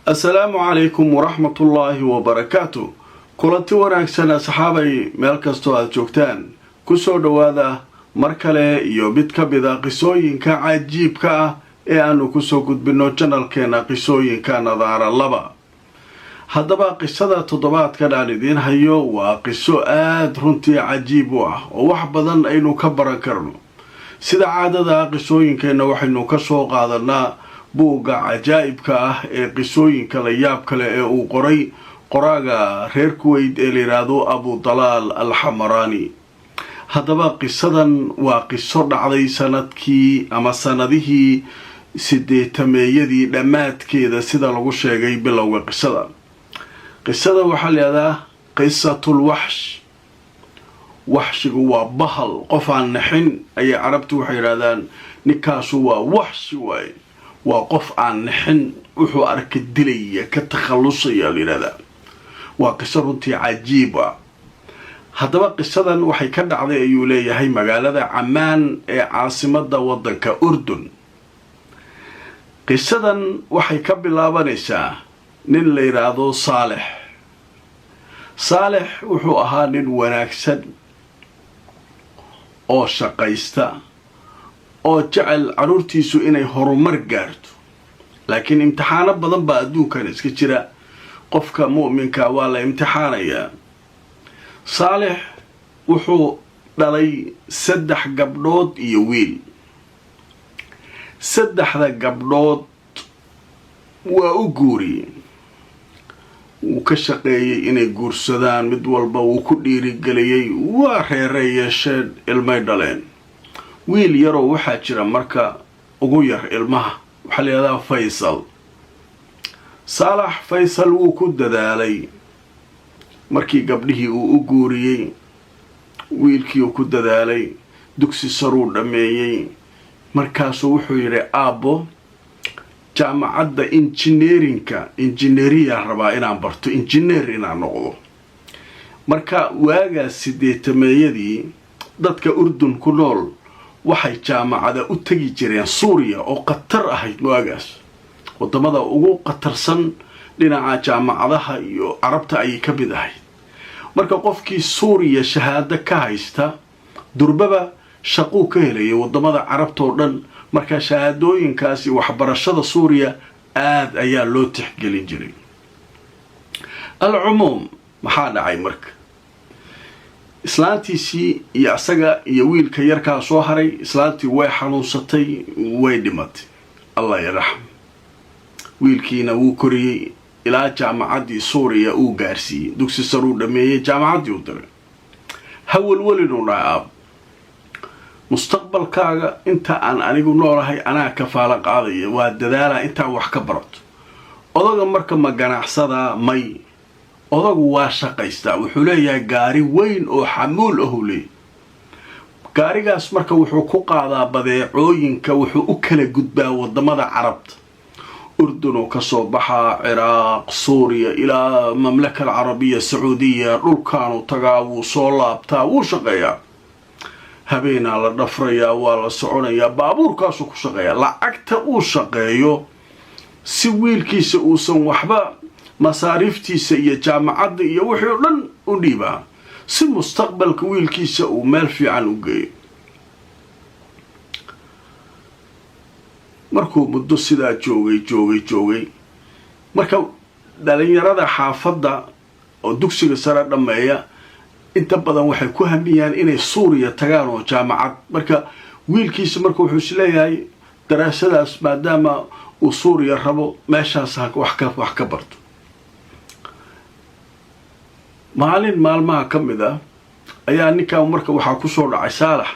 السلام عليكم ورحمة الله وبركاته. كلتي wanaagsan asxaabay meel kasto aad joogtaan ku soo dhawaada mar kale iyo mid ka mid ah qisooyinka cajiibka ah ee aanu ku soo gudbino channelkeena qisooyinka nadaara laba. haddaba qisada toddobaadkan aan idiin hayo waa qiso aad runtii cajiib u ah oo wax badan aynu ka baran karno. sida caadada qisooyinkeena waxaynu ka soo qaadanaa buugga cajaa'ibka ah ee qisooyinka la yaab kale ee uu qoray qoraaga reer Kuwait ee la yiraahdo Abu Dalaal al-Hamrani. haddaba qisadan waa qiso dhacday sanadkii ama sanadihii 80meeyadii dhamaadkeeda sida lagu sheegay bilowga qisada. qisada waxaa la yiraahdaa qisatul wahsh. wahshigu waa bahal qof aan naxin ay carabtu waxay yiraahdaan ninkaasu waa wahshi waay. waa qof aan naxin wuxuu arka dilaya ka takhalusaya la yiraahdaa. waa qiso runtii cajiib ah. haddaba qisadan waxay ka dhacday ayuu leeyahay magaalada Ammaan ee caasimadda waddanka Urdun. qisadan waxay ka bilaabanaysaa nin la yiraahdo Saalix. Saalix wuxuu ahaa nin wanaagsan oo shaqaysta oo jecel caruurtiisu inay horumar gaarto. laakiin imtixaano badan baa adduunkan iska jira. qofka mu'minka waa la imtixaanayaa. Saalix wuxuu dhalay 3 gabdhood iyo wiil. 3 gabdhood waa u guuriyey. wuu ka shaqeeyey inay guursadaan mid walba wuu ku dhiirigeliyey. waa reeray yeesheen ilmay dhaleen. wiil yaroo waxaa jira marka ugu yar ilmaha waxaa la yiraahdaa Faysal. Saalax Faysal wuu ku dadaalay markii gabdhihii uu u guuriyey. wiilkii uu ku dadaalay dugsi saruu dhameeyey. markaasuu wuxuu yiri aabbo jaamacadda injineeriya rabaa inaan barto injineer inaan noqdo. marka waagaas 80meeyadii dadka Urdun ku nool waxay jaamacada u tagi jireen Suuriya oo qatar ahayd waagaas. wadamada ugu qatarsan dhinaca jaamacadaha iyo Carabta ay ka mid ahayd. marka qofkii Suuriya shahaado ka haysta durbaba shaqo ka helay wadamada Carabta oo dhan. marka shahaadooyinkaasi waxbarashada Suuriya aad ayaa loo tixgelin jiray. al-umum maxaa dhacay marka islaantiisii iyo asaga iyo wiilka yarkaa soo haray. islaantii way xanuunsatay way dhimatay Allah yarxam. wiilkiina wuu koriyey ilaa jaamacaddii Suuriya uu gaarsiiyey. dugsi sare uu dhameeyey jaamacaddii u diray. hawlwalinu dhaab mustaqbalkaaga inta aan anigu noolahay anaa kafaala qaadaya. waa dadaala inta wax ka barato. odaga marka ma ganacsadaa may odagu waa shaqaystaa. wuxuu leeyahay gaari weyn oo xamuul ah u leeyahay. gaarigaas marka wuxuu ku qaadaa badeecooyinka. wuxuu u kala gudbaa wadamada Carabta. Urdun ka soo baxaa Ciraaq Suuriya ilaa mamlaka Carabiya Sacuudiya. dhulkaanu tagaa wuu soo laabtaa wuu shaqeeyaa. habeenaa la dhafrayaa waa la soconayaa. baabuurkaasuu ku shaqeeyaa. lacagta uu shaqeeyo si wiilkiisa uusan waxba masaariiftiisa iyo jaamacadda iyo wixii dhan u dhiibaa si mustaqbalka wiilkiisa uu meel fiican u geeyo. markuu muddo sidaa joogay marka dhalinyarada xaafadda oo dugsiga sare dhameeya inta badan waxay ku hamiyaan inay Suuriya tagaan oo jaamacad. marka wiilkiisa marka wuxuu isleeyahay daraasadaas maadaama uu Suuriya rabo meeshaas wax ka barto. maalin maalmaha ka mid ah ayaa ninkan marka waxaa ku soo dhacay Saalax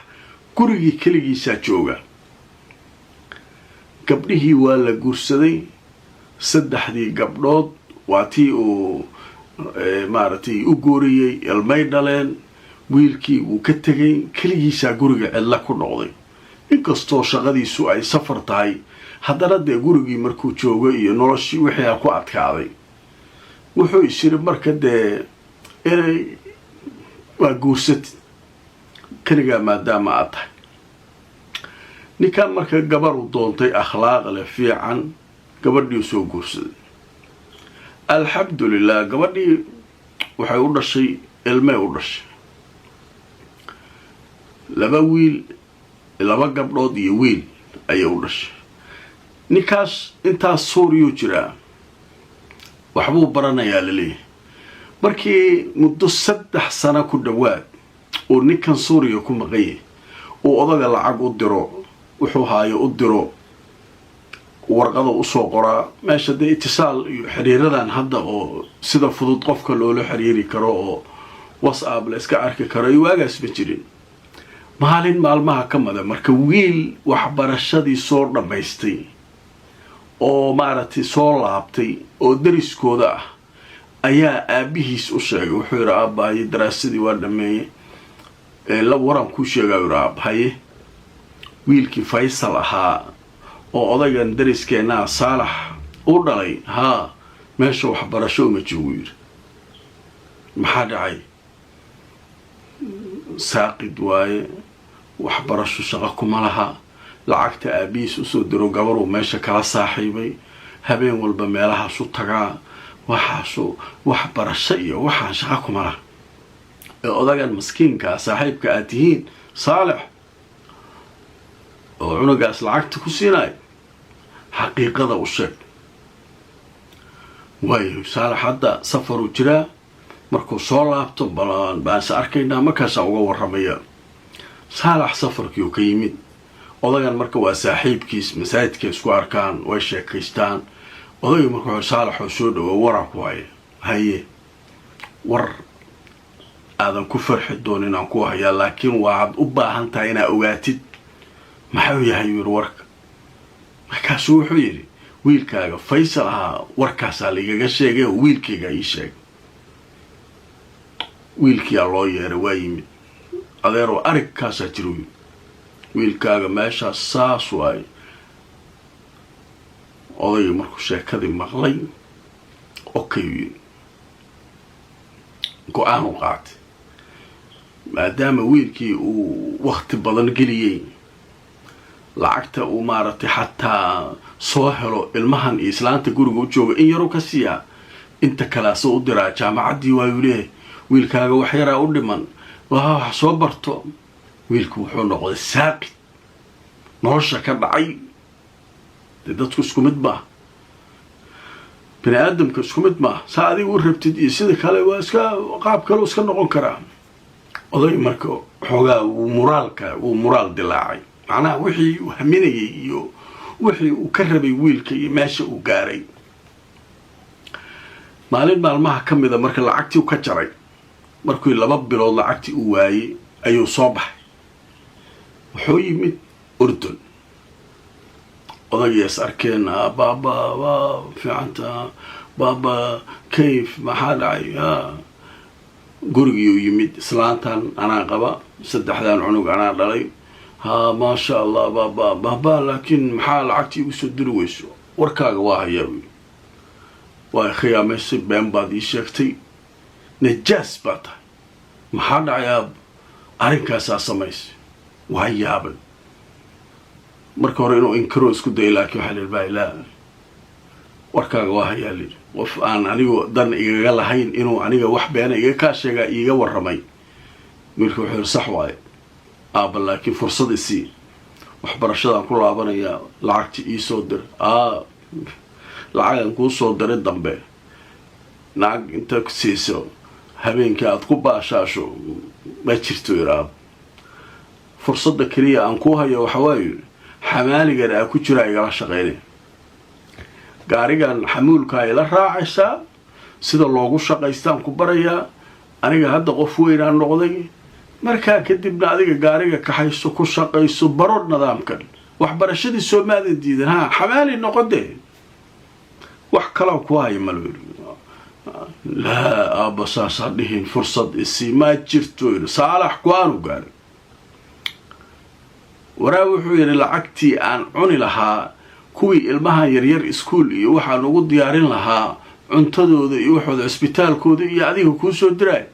gurigii kaligiisa jooga. gabdhihii waa la guursaday. 3 gabdhood waa tii uu maartay u guuriyey ilmay dhaleen. wiilkii uu ka tagay kaligiisa guriga cidla ku noqday. inkastoo shaqadiisu ay safar tahay haddana dee gurigii markuu joogo iyo noloshii wixii ku adkaaday. wuxuu isiri marka dee inay waa guursatay kaligaa maadaama aad tahay. ninkan marka gabar u doontay akhlaaq leh fiican gabadhii soo guursaday alxamdulilah gabadhii waxay u dhashay ilmay u dhashay laba wiil laba gabdhood iyo wiil ayay u dhashay ninkaas intaas suuriyuu jiraa waxbuu baranayaa laleeyahay markii muddo 3 sano ku dhawaad oo ninkan suuriya ku maqayay oo odaga lacag u diro wuxuu haayo u diro warqada u soo qoraa meesha de itisaal iyo xiriiradan hadda oo sida fudud qofka loola xiriiri karo oo WhatsApp la iska arki karo iyo waagaas ma jirin maalin maalmaha ka mada marka wiil waxbarashadii soo dhamaystay oo maaragtay soo laabtay oo dariskooda ah ayaa aabihiis u sheegay wuxuu yiri aabahay daraasadii waa dhameeyay la waran ku sheegay aabahay wiilkii Faysal ahaa oo odaygan dariskeena Saalax u dhalay meesha waxbarasho ma joogo yiri maxaa dhacay saaqid waaye waxbarasho shaqo kuma laha lacagta aabihiis u soo diro gabar uu meesha kala saaxiibay habeen walba meelahaas u tagaa waxaasoo waxbarasho iyo waxaan shaqo kuma laha odagan maskiinka saaxiibka aad tihiin Saalax oo cunugaas lacagta ku siinay xaqiiqada u sheeg waayo Saalax hadda safar u jira markuu soo laabto baan arkaynaa markaas uga waramaya Saalax safarkii ka yimid odagan marka waa saaxiibkiis masaajidka isku arkaan way sheekaystaan odaygu markuu Saalax soo dhawo waran ku haye war aadan ku farxi doonin aan ku hayaa laakiin waad u baahan tahay inaad ogaatid maxaa yahay warka markaas wuxuu yiri wiilkaaga Faysal warkaas liiga sheegay wiilkayga ii sheeg wiilkii loo yeeray waa yimid adeero arigkaas jiro wiilkaaga meesha saas waay odaygu markuu sheekadii maqlay okay go'aan u qaatay maadaama wiilkii uu waqti badan geliyay lacagta uu maaragtay xataa soo helo ilmahan iyo islaanta guriga u jooga in yaro ka siiya inta kale soo u diraa jaamacadii waa leeyahay wiilkaaga wax yara u dhiman wax soo barto wiilku wuxuu noqday saaqid nolosha ka dhacay dadku isku mid ma bini aadamka isku mid ma saadi u rabtid iyo sida kale waa iska qaab kale iska noqon karaa oday marka xogaa uu moraal dilaacay macnaha wixii uu haminayay iyo wixii uu ka rabay wiilka iyo meesha uu gaaray maalin maalmaha ka mida marka lacagtii uu ka jaray markuu 2 bilood lacagtii uu waayay ayuu soo baxay wuxuu yimid Urdun odaygaas arkeen baba fiicanta baba kayf maxaa dhacay gurigii yimid islaantan anaa qaba 3 cunug anaa dhalay ما شاء الله بابا لكن محال عكتي وسدر ويسو وركاغ واهيا وخيامس بين بادي شفتي نجاس باتا محال عياب أرنكاس سميس وهيابا مركور إنه إنكرو اسكو داي لكن حال الباي لا وركاغ واهيا لي وف أنا أنيو دان إيغا لهين إنه أنيو وحبي أنا إيغا كاشيغا إيغا ورمي ميركو حير صحواي لكن فرصة سي وحبرشة كل عبانية لعقتي إيه صدر لعقتي كل صدر الدنبه نعق انت كسيسو هبين كاد كوبا شاشو ما تشرتو يراب فرصة كريه أنكوها يا وحوايل حمالي قد أكو جرا يقرا شغيلي قاريقان حمول كايلا راعيسا سيدا لوغو شقايستان كوباريا أنا هادا قفوينان نقضي markaa kadibna adiga gaariga ka hayso ku shaqayso baro nidaamkan waxbarashadii Soomaaliyeed diidan xamaali noqodee wax kala ku hay malweer la abasa sadihin fursad isma jirto Saalax ku aanu gaar waraa wuxuu yiri lacagtii aan cuni lahaa kuwii ilmaha yaryar iskuul iyo waxaan ugu diyaarin lahaa cuntadooda iyo waxooda isbitaalkooda iyo adiga ku soo diray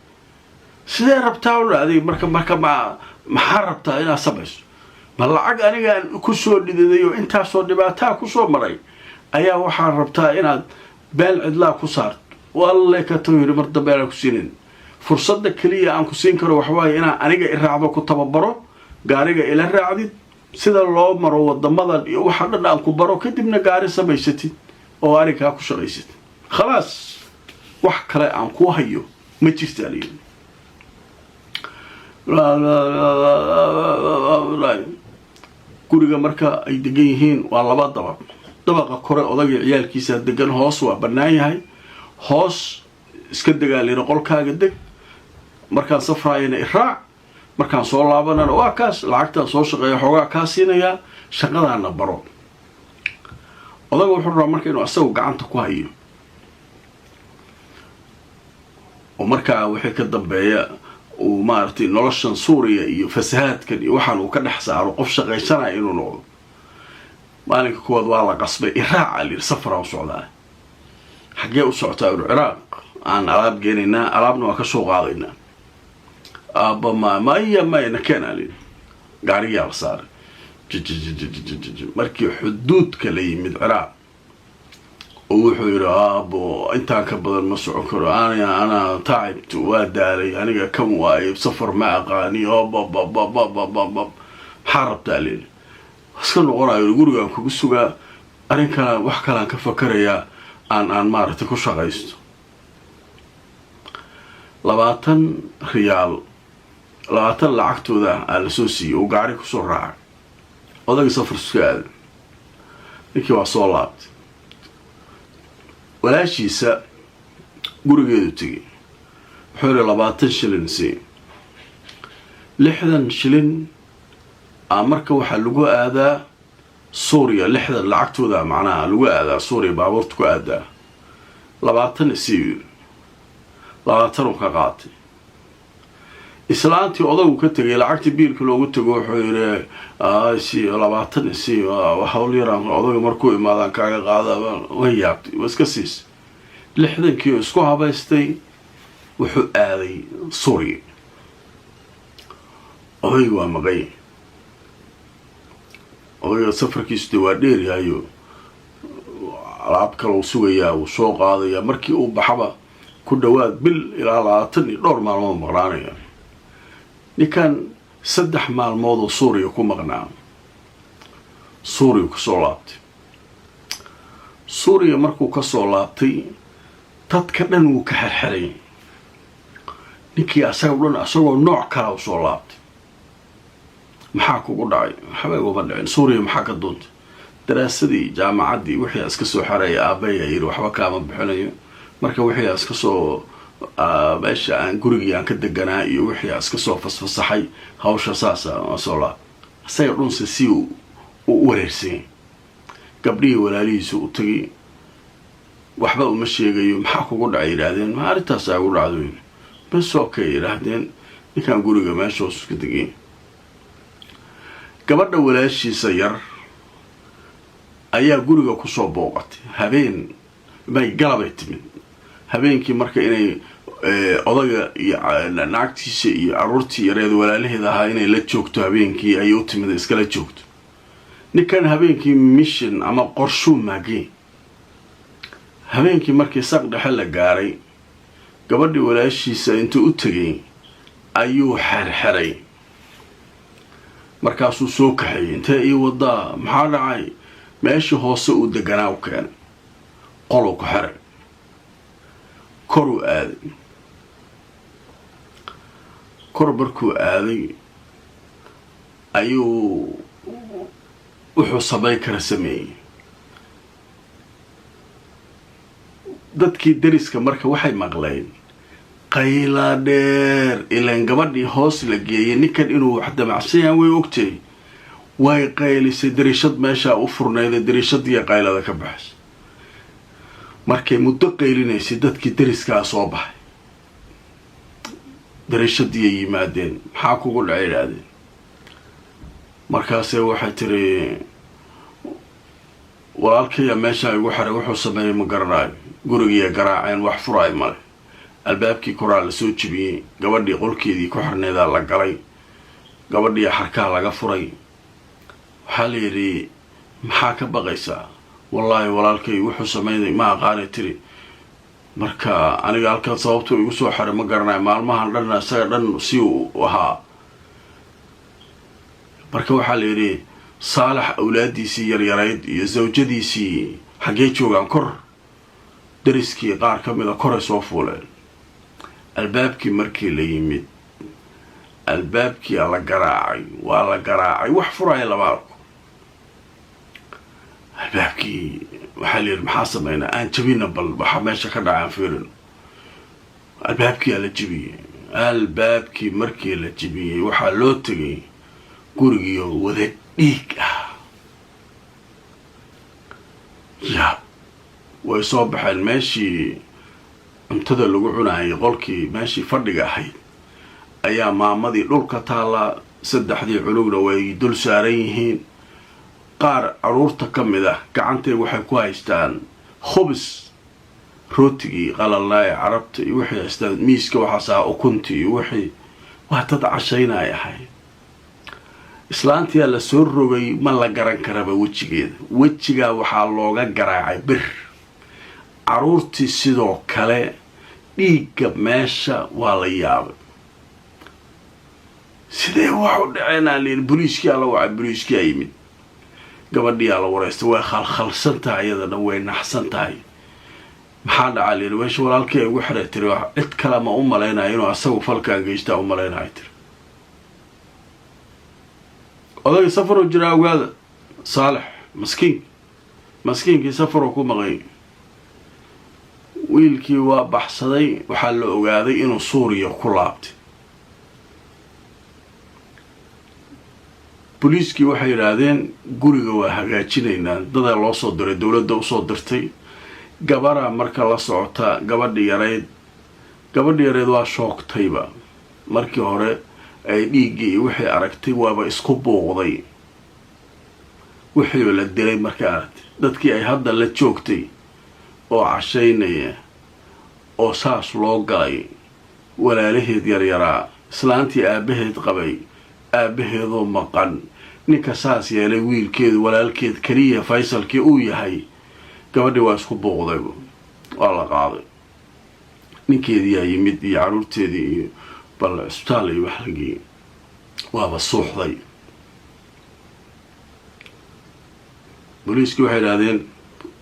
sidee rabtaa u dhacday marka maxaa rabtaa inaad samayso ma lacag anigaan ku soo dhidaday oo intaasoo dhibaataa ku soo maray ayaa waxaa rabtaa inaad beel cidlaa ku saarto والله كتير مرة بيرك سنين فرصة كلية أنكو سينكر وحواي أنا أنيجا الرعبة كتببره قارجا إلى الرعدي سيد الله مرة والضمضة وحنا أنكو برو كدبنا قاري سبيستي أو أريك أكو شغيست خلاص وحكرا أنكو هيو متشتالين لا لا لا لا لا guriga marka ay degan yihiin waa laba dabaq dabaqa kore odaga ciyaalkiisa degan hoos waa banaan yahay hoos iska dagaalina qolkaaga deg markaan safraayna iraac markaan soo laabanana waa kaas lacagta soo shaqeeyo xogaa ka siinaya shaqadaana baro odaga wuxuu rabaa marka inuu asagu gacanta ku hayo oo markaa wixii ka dambeeya ومارتي نولشان سوريا iyo fasahaadkan iyo waxaan uu ka dhax saaro qof shaqeysanayo inuu noqdo maalinka kood waa la qasbay iraac ali safar oo socdaa xagee u socotaa Ciraaq aan alaab geenina alaabna waa ka soo qaadayna aba ma ina kan ali gaariga la saar markii xuduudka la yimid Ciraaq wuxuu yiri abo inta ka badan ma socon karo ana taayibtu waa daalay aniga kan waay safar ma aqaani oo harabta leeyahay iska noqonayo guriga ku sugaa arinka wax kale ka fakaraya aan maartay ku shaqaysto 20 riyaal 20 lacagtooda aan soo siiyay oo gaari ku soo raacay odaga safar sugaad ninkii waa soo laabtay walaashiisa gurigeedu tagay wuxuu 20 shilin si 60 shilin marka waxa lagu aadaa Suuriya 60 lacagtooda macnaha lagu aadaa Suuriya baabuurta ku aadaa 20 si 20 ka qaatay islaantii odagu ka tagay lacagtii biilka loogu tago wuxuu yiri si 20 si waxa uu yaraan odagu markuu imaadaan kaaga qaada way yaabtay waska siis 60 kii isku habaystay wuxuu aaday Suuriya odagu waa maqay odagu safarkiisu waa dheer yahay alaab kale uu sugayaa uu soo qaadaya markii uu baxaba ku dhawaad bil ilaa 20 dhowr maalmood maqnaanaya nikan 3 maalmood oo Suuriya ku maqnaa Suuriya ku soo laabtay Suuriya markuu ka soo laabtay dadka dhan uu ka xirxiray ninkii asagoo nooc kale u soo laabtay maxaa kugu dhacay xabay uga dhacay Suuriya maxaa ka doontay daraasadii jaamacadii wixii iska soo xaray aabay yiri waxba kaama bixinayo marka wixii iska soo meesha aan guriga aan ka deganaa iyo wixii iska soo fasfasaxay hawsha saasa soo la asay dhunsi si uu wareersan gabdhii walaalihiisa u tagay waxba uma sheegayo maxaa kugu dhacay yiraahdeen ma arintaas ay ugu dhacdo bas okay yiraahdeen ninkan guriga meesha isku degay gabadha walaashiisa yar ayaa guriga ku soo booqatay habeen bay galabay timid habeenkii marka inay odaga iyo naagtiisa iyo aroortii yareed walaalaheeda ahaa inay la joogto habeenkii ay u timid iska la joogto ninkan habeenkii mission ama qorsho maagay habeenkii markii saq dhexe la gaaray gabadhii walaashiisa intuu u tagay ayuu xirxiray markaasuu soo kaxay intee ii wadaa maxaa dhacay meeshii hoose uu deganaa u keenay qolku ku xiray koru aaday kor barkuu aaday ayuu wuxuu sameyn kara sameeyay dadkii dariska marka waxay maqleen qayla dheer ilaan gabadhii hoos la geeyay ninkan inuu wax damacsan way ogtay way qaylisay darishad meesha u furneeday darishadii qaylada ka baxay markay muddo qaylinaysay dadkii dariska soo baxay darishadii yimaadeen maxaa kugu dhacay raadeen markaas waxay tiri walaalkay meesha igu xiray wuxuu sameeyay ma garanayo guriga garaaceen wax furay male albaabkii koraa la soo jibiyay gabadhii qolkeedii ku xirneeda la galay gabadhii xarkaa laga furay waxa la yiri maxaa ka baqaysaa wallahi walaalkay wuxuu sameeyay ma aqaan tiri marka aniga halkan sababtu igu soo xiray ma garanay maalmahan dhan asaga dhan si uu ahaa marka waxaa la yidhi saalax awlaadiisii yaryarayd iyo zawjadiisii xaggee joogaan kor dariskii qaar ka mida koray soo fuuleen albaabkii markii la yimid albaabkii la garaacay waa la garaacay wax furaya lama arko albaabkii waxaa la yidhi maxaa sameynaa aan jabina bal waxaa meesha ka dhacaan fiirin albaabkii la jebiyey albaabkii markii la jebiyey waxaa loo tegay gurigiio wada dhiig ah yaab way soo baxeen meeshii cuntada lagu cunayay qolkii meeshii fadhiga ahayd ayaa maamadii dhulka taallaa 3 cunugna way dul saaran yihiin qaar caruurta ka mid ah gacantay waxay ku haystaan khubs rootigii qalalnaa ee carabta iyo wixii haystaan miiska waxaasaa ukunti iyo wixii waa dad cashaynay ahayd islaantii la soo rogay ma la garan karaba wejigaa waxaa looga garaacay bir caruurtii sidoo kale dhiigga meesha waa la yaabay sidee wax u dhaceenaa layidhi booliiskii la wacay booliiskii a yimid gabadhii la wareystay way khalkhalsan tahay iyadana way naxsan tahay maxaa dhacaa layidhi meesha walaalkii ay ugu xiray tiri cid kale ma u malaynayo inuu asagu falkaan geystaa u malaynayo tiri odagii safaroo jiraa ogaada saalax maskiinkii safaroo ku maqay wiilkii waa baxsaday waxaa la ogaaday inuu suuriya ku laabtay booliiskii waxay yidhaahdeen guriga waa hagaajinaynaa dadaa loo soo diray dowladda usoo dirtay gabaraa marka la socota gabadhi yareyd waa shoogtayba markii hore ay dhiiggii iyo wixii aragtay waaba isku buuqday wixiiba la dilay markay aragtay dadkii ay hadda la joogtay oo cashaynaya oo saas loo galay walaalaheed yaryaraa islaantii aabaheed qabay aabaheedoo maqan ninka saas yeelay wiilkeedu walaalkeed keliya faysalkii uu yahay gabadhii waa isku buuqday waa la qaaday ninkeediyaa yimid iyo caruurteedii iyo bal cisbitaal iyo waxlagii waaba suuxday booliiskii waxay idhahdeen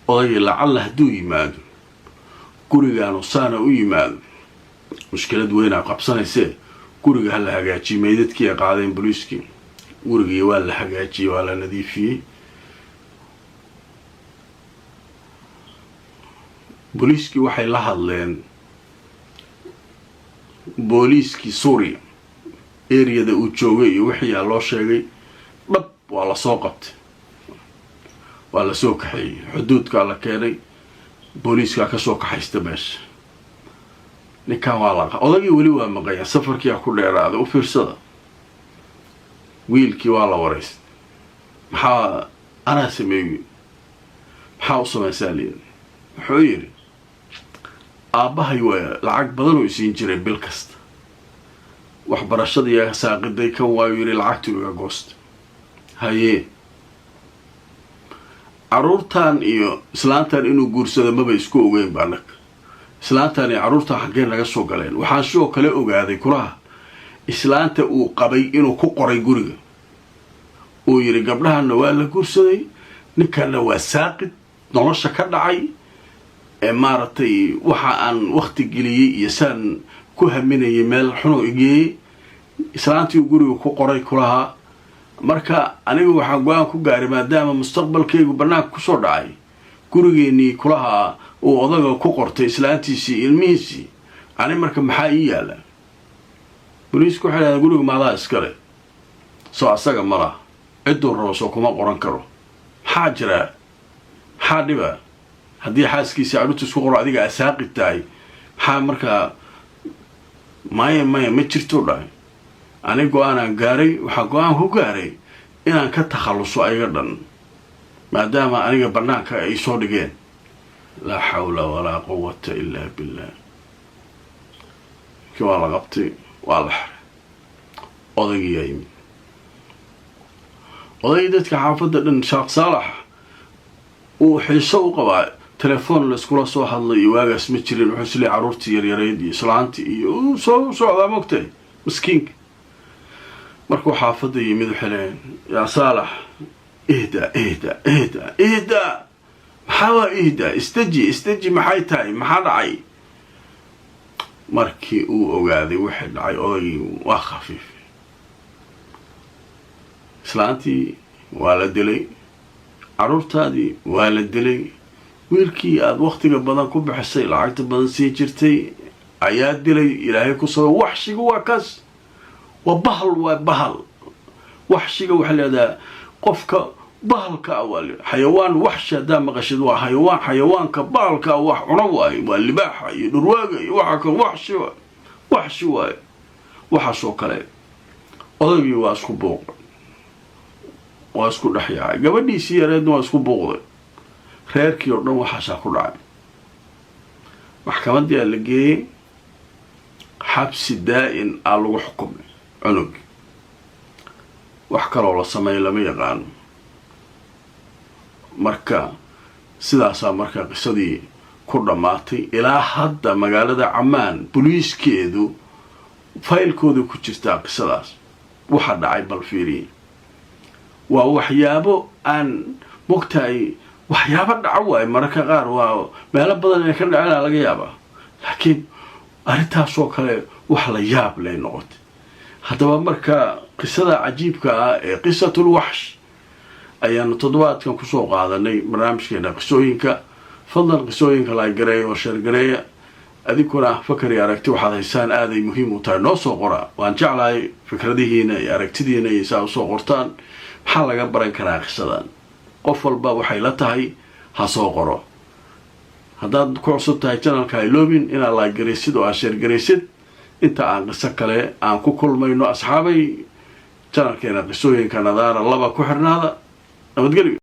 odagii lacalla hadduu yimaado gurigaanu saana u yimaado mushkilad weynaa qabsanaysee guriga ha la hagaajiyey meydadkii ay qaadeen booliiskii gurigii waa la hagaajiyey waa la nadiifiyey booliiskii waxay la hadleen booliiskii suuriya eriyada uu joogay iyo wixiiyaa loo sheegay dhab waa lasoo qabtay waa lasoo kaxeeyey xuduudkaa la keenay booliiskaa kasoo kaxaysta meesha ninkan waa la odagii weli waa maqanya safarkiiaa ku dheeraaday u fiirsada wiilkii waa la waraystay maxaa anaa sameeyey maxaa u samaysaa layidhi wuxuu yidhi aabbahay waa lacag badan oo isiin jiray bil kasta waxbarashadii saaqiday kan waayu yidhi lacagtii iga goosta hayee caruurtan iyo islaantan inuu guursado maba isku ogeyn ba annaga islaantan iyo caruurtan xaggee naga soo galeen waxaan sidoo kale ogaaday kulaha islaanta uu qabay inuu ku qoray guriga uu yidhi gabdhahana waa la guursaday ninkanna waa saaqid nolosha ka dhacay ee maaragtay waxa aan waqti geliyey iyo saan ku haminayay meel xunoo igeeyey islaantii guriga ku qoray kulahaa marka anigu waxaan go-aan ku gaaray maadaama mustaqbalkaygu bannaanka kusoo dhacay gurigeenii kulahaa uu odaga ku qortay islaantiisii ilmihiisii ani marka maxaa ii yaala booliisku waxay dhahdeen guriga maadaa iskale soo asaga malaha cidduu rabo soo kuma qoran karo maxaa jiraa maxaa dhiba haddii xaaskiisii caruurta isku qoro adiga asaaqid tahay maxaa markaa maya ma jirto dhahay ani go-aanaan gaaray waxaa go-aan ku gaaray inaan ka takhalluso ayaga dhan maadaama aniga bannaanka ay soo dhigeen laa xawla walaa quwata ilaa billah kii waa la qabtay waa la xiray odagiyaa yimid odagii dadka xaafadda dhan sheekh saalax uu xiiso u qabaa تليفون لسكولا سو هذا يواجه متجرين وحسلي عرورتي يريد سلانتي سو هذا مقتل مسكين مركو حافظي يمد حلين يا صالح اهدى محاوى اهدى استجي محاي تاي محا دعي مركي اوغادي وحد دعي اوغي وخفيف سلانتي waa la dilay caruurtaadii waa la dilay wiilkii aad waqtiga badan ku bixisay lacagta badan sii jirtay ayaa dilay ilaahay ku soo waxshiga waa kaas waa bahal waxshiga waxa leedahay qofka bahalka awal xayawaan waxshi hadaa maqashid waa xayawaanka bahalka wax cuna waa libaaxa iyo dhurwaaga iyo waxa ka waxshi waxa soo kale odagii waa isku booq واسكو دحيا gabadhii si yareed waa isku booqday reerkii oo dhan waxa ku dhacay maxkamadii la geeyay xabsi daa'in lagu xukumay cunug wax kale oo la sameeyay lama yaqaan marka sidaas marka qisadii ku dhamaatay ilaa hadda magaalada Ammaan booliiskeedu faylkooda ku jirta qisadaas waxa dhacay bal fiiriye ووحيابو أن مقتاي وحيابا دعوة مركا غار ومالا بدن يكن على لغيابا لكن أريتها سوكا وحلا ياب لي نقط حتى مركا قصة عجيبة قصة الوحش أيان تضوات كان كسوق هذا ني برنامج كنا قصوينكا فضل قصوينكا لا قرية وشر قرية أذكرنا فكر ياركتي وحدا إنسان آذي مهم وطار صغرا وأن جعل فكرته هنا ياركتي هنا يساو صغرتان maxaa laga baran karaa qisadan qof walba waxay la tahay ha soo qoro hadaad ku cusub tahay channelka iloobin inaad like gareysid oo share gareysid inta aan qiso kale aan ku kulmayno asxaabay channelkeena qisooyinka nadaara laba ku xirnaada nabadgelyo